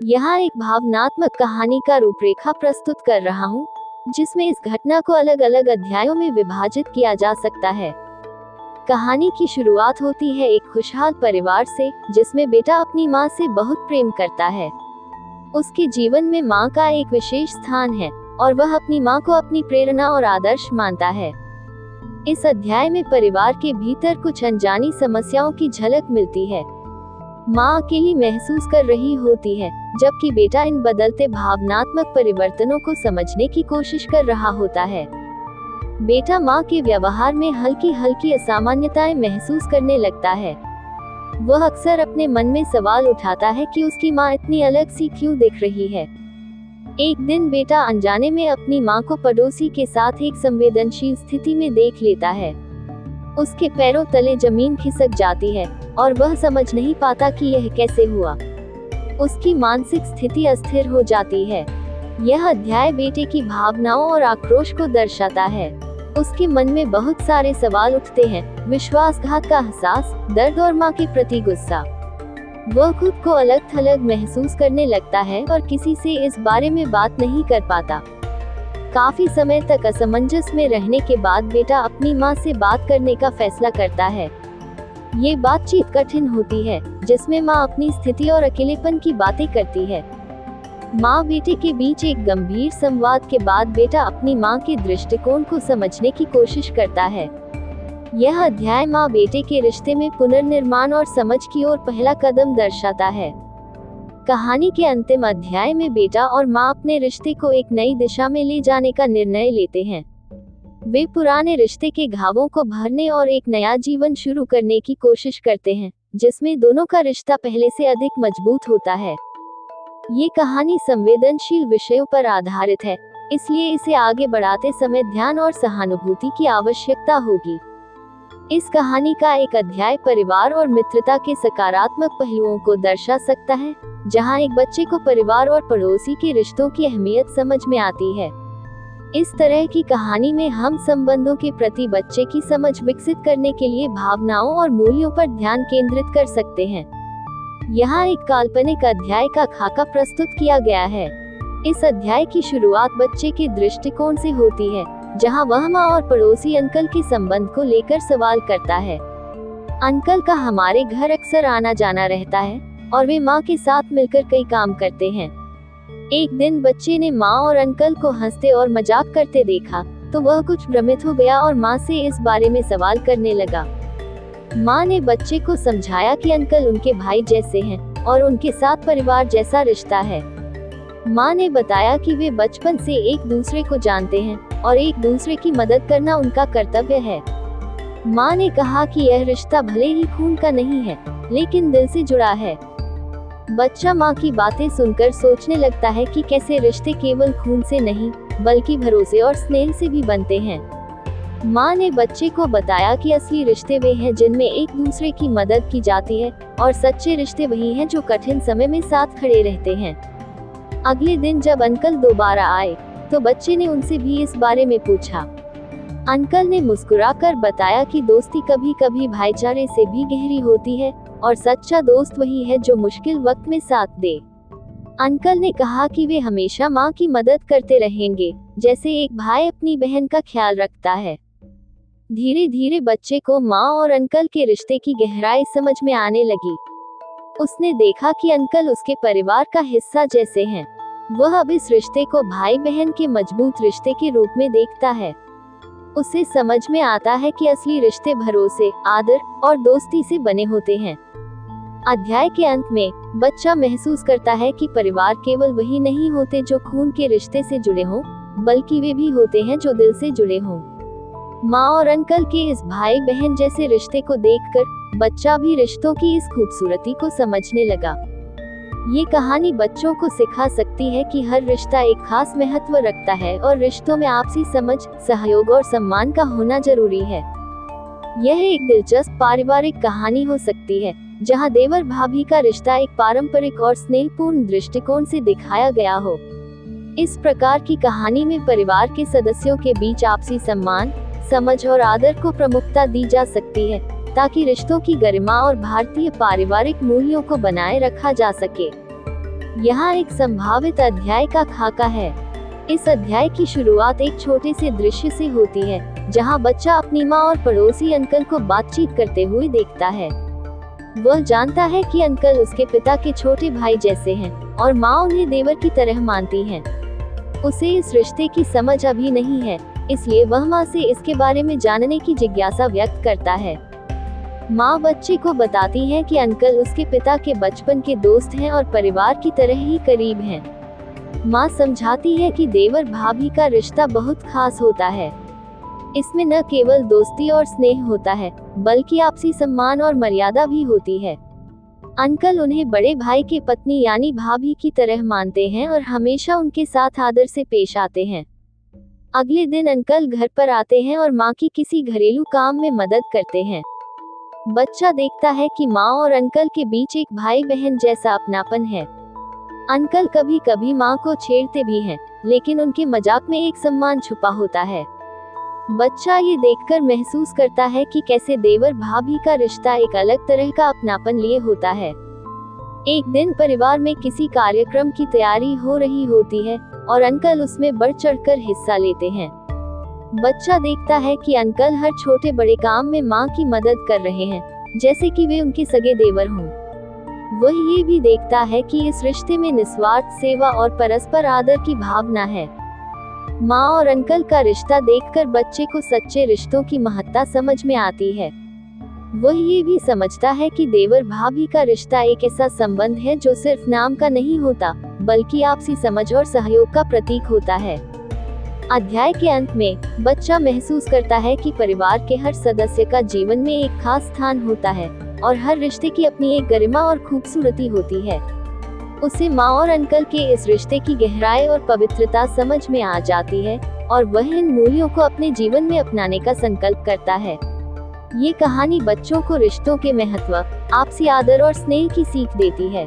यहाँ एक भावनात्मक कहानी का रूपरेखा प्रस्तुत कर रहा हूँ, जिसमें इस घटना को अलग अलग अध्यायों में विभाजित किया जा सकता है। कहानी की शुरुआत होती है एक खुशहाल परिवार से, जिसमें बेटा अपनी माँ से बहुत प्रेम करता है। उसके जीवन में माँ का एक विशेष स्थान है और वह अपनी माँ को अपनी प्रेरणा और आदर्श मानता है। इस अध्याय में परिवार के भीतर कुछ अनजानी समस्याओं की झलक मिलती है। माँ अकेली महसूस कर रही होती है, जबकि बेटा इन बदलते भावनात्मक परिवर्तनों को समझने की कोशिश कर रहा होता है। बेटा माँ के व्यवहार में हल्की हल्की असामान्यताएं महसूस करने लगता है। वह अक्सर अपने मन में सवाल उठाता है कि उसकी माँ इतनी अलग सी क्यों दिख रही है। एक दिन बेटा अनजाने में अपनी माँ को पड़ोसी के साथ एक संवेदनशील स्थिति में देख लेता है। उसके पैरों तले जमीन खिसक जाती है और वह समझ नहीं पाता कि यह कैसे हुआ। उसकी मानसिक स्थिति अस्थिर हो जाती है। यह अध्याय बेटे की भावनाओं और आक्रोश को दर्शाता है। उसके मन में बहुत सारे सवाल उठते हैं, विश्वासघात का एहसास, दर्द और माँ के प्रति गुस्सा। वह खुद को अलग थलग महसूस करने लगता है और किसी से इस बारे में बात नहीं कर पाता। काफी समय तक असमंजस में रहने के बाद बेटा अपनी माँ से बात करने का फैसला करता है। ये बातचीत कठिन होती है, जिसमें माँ अपनी स्थिति और अकेलेपन की बातें करती है। माँ बेटे के बीच एक गंभीर संवाद के बाद बेटा अपनी माँ के दृष्टिकोण को समझने की कोशिश करता है। यह अध्याय माँ बेटे के रिश्ते में पुनर्निर्माण और समझ की ओर पहला कदम दर्शाता है। कहानी के अंतिम अध्याय में बेटा और माँ अपने रिश्ते को एक नई दिशा में ले जाने का निर्णय लेते हैं। वे पुराने रिश्ते के घावों को भरने और एक नया जीवन शुरू करने की कोशिश करते हैं, जिसमें दोनों का रिश्ता पहले से अधिक मजबूत होता है। ये कहानी संवेदनशील विषयों पर आधारित है, इसलिए इसे आगे बढ़ाते समय ध्यान और सहानुभूति की आवश्यकता होगी। इस कहानी का एक अध्याय परिवार और मित्रता के सकारात्मक पहलुओं को दर्शा सकता है, जहां एक बच्चे को परिवार और पड़ोसी के रिश्तों की अहमियत समझ में आती है। इस तरह की कहानी में हम संबंधों के प्रति बच्चे की समझ विकसित करने के लिए भावनाओं और मूल्यों पर ध्यान केंद्रित कर सकते हैं। यहाँ एक काल्पनिक अध्याय का खाका प्रस्तुत किया गया है। इस अध्याय की शुरुआत बच्चे के दृष्टिकोण से होती है, जहाँ वह माँ और पड़ोसी अंकल के संबंध को लेकर सवाल करता है। अंकल का हमारे घर अक्सर आना जाना रहता है और वे माँ के साथ मिलकर कई काम करते हैं। एक दिन बच्चे ने माँ और अंकल को हंसते और मजाक करते देखा, तो वह कुछ भ्रमित हो गया और माँ से इस बारे में सवाल करने लगा। माँ ने बच्चे को समझाया कि अंकल उनके भाई जैसे हैं और उनके साथ परिवार जैसा रिश्ता है। माँ ने बताया कि वे बचपन से एक दूसरे को जानते हैं और एक दूसरे की मदद करना उनका कर्तव्य है। माँ ने कहा कि यह रिश्ता भले ही खून का नहीं है, लेकिन दिल से जुड़ा है। बच्चा माँ की बातें सुनकर सोचने लगता है कि कैसे रिश्ते केवल खून से नहीं, बल्कि भरोसे और स्नेह से भी बनते हैं। माँ ने बच्चे को बताया कि असली रिश्ते वे हैं जिनमें एक दूसरे की मदद की जाती है और सच्चे रिश्ते वही हैं जो कठिन समय में साथ खड़े रहते हैं। अगले दिन जब अंकल दोबारा आए, तो बच्चे ने उनसे भी इस बारे में पूछा। अंकल ने मुस्कुराकर बताया कि दोस्ती कभी कभी भाईचारे से भी गहरी होती है और सच्चा दोस्त वही है जो मुश्किल वक्त में साथ दे। अंकल ने कहा कि वे हमेशा माँ की मदद करते रहेंगे, जैसे एक भाई अपनी बहन का ख्याल रखता है। धीरे धीरे बच्चे को माँ और अंकल के रिश्ते की गहराई समझ में आने लगी। उसने देखा कि अंकल उसके परिवार का हिस्सा जैसे हैं। वह अब इस रिश्ते को भाई बहन के मजबूत रिश्ते के रूप में देखता है। उसे समझ में आता है कि असली रिश्ते भरोसे, आदर और दोस्ती से बने होते हैं। अध्याय के अंत में बच्चा महसूस करता है कि परिवार केवल वही नहीं होते जो खून के रिश्ते से जुड़े हों, बल्कि वे भी होते हैं जो दिल से जुड़े हों। माँ और अंकल के इस भाई बहन जैसे रिश्ते को देखकर बच्चा भी रिश्तों की इस खूबसूरती को समझने लगा। ये कहानी बच्चों को सिखा सकती है कि हर रिश्ता एक खास महत्व रखता है और रिश्तों में आपसी समझ, सहयोग और सम्मान का होना जरूरी है। यह एक दिलचस्प पारिवारिक कहानी हो सकती है, जहां देवर भाभी का रिश्ता एक पारंपरिक और स्नेहपूर्ण दृष्टिकोण से दिखाया गया हो। इस प्रकार की कहानी में परिवार के सदस्यों के बीच आपसी सम्मान, समझ और आदर को प्रमुखता दी जा सकती है, ताकि रिश्तों की गरिमा और भारतीय पारिवारिक मूल्यों को बनाए रखा जा सके। यहाँ एक संभावित अध्याय का खाका है। इस अध्याय की शुरुआत एक छोटे से दृश्य से होती है, जहाँ बच्चा अपनी माँ और पड़ोसी अंकल को बातचीत करते हुए देखता है। वह जानता है कि अंकल उसके पिता के छोटे भाई जैसे हैं और माँ उन्हें देवर की तरह मानती हैं। उसे इस रिश्ते की समझ अभी नहीं है, इसलिए वह माँ से इसके बारे में जानने की जिज्ञासा व्यक्त करता है। माँ बच्चे को बताती है कि अंकल उसके पिता के बचपन के दोस्त हैं और परिवार की तरह ही करीब हैं। माँ समझाती है कि देवर भाभी का रिश्ता बहुत खास होता है। इसमें न केवल दोस्ती और स्नेह होता है, बल्कि आपसी सम्मान और मर्यादा भी होती है। अंकल उन्हें बड़े भाई की पत्नी यानी भाभी की तरह मानते हैं और हमेशा उनके साथ आदर से पेश आते हैं। अगले दिन अंकल घर पर आते हैं और माँ की किसी घरेलू काम में मदद करते हैं। बच्चा देखता है कि माँ और अंकल के बीच एक भाई बहन जैसा अपनापन है। अंकल कभी कभी माँ को छेड़ते भी हैं, लेकिन उनके मजाक में एक सम्मान छुपा होता है। बच्चा ये देखकर महसूस करता है कि कैसे देवर भाभी का रिश्ता एक अलग तरह का अपनापन लिए होता है। एक दिन परिवार में किसी कार्यक्रम की तैयारी हो रही होती है और अंकल उसमें बढ़ चढ़कर हिस्सा लेते हैं। बच्चा देखता है कि अंकल हर छोटे बड़े काम में माँ की मदद कर रहे हैं, जैसे कि वे उनके सगे देवर हों। वह ये भी देखता है कि इस रिश्ते में निस्वार्थ सेवा और परस्पर आदर की भावना है। माँ और अंकल का रिश्ता देखकर बच्चे को सच्चे रिश्तों की महत्ता समझ में आती है। वह ये भी समझता है कि देवर भाभी का रिश्ता एक ऐसा संबंध है जो सिर्फ नाम का नहीं होता, बल्कि आपसी समझ और सहयोग का प्रतीक होता है। अध्याय के अंत में बच्चा महसूस करता है कि परिवार के हर सदस्य का जीवन में एक खास स्थान होता है और हर रिश्ते की अपनी एक गरिमा और खूबसूरती होती है। उसे माँ और अंकल के इस रिश्ते की गहराई और पवित्रता समझ में आ जाती है और वह इन मूल्यों को अपने जीवन में अपनाने का संकल्प करता है। ये कहानी बच्चों को रिश्तों के महत्व, आपसी आदर और स्नेह की सीख देती है।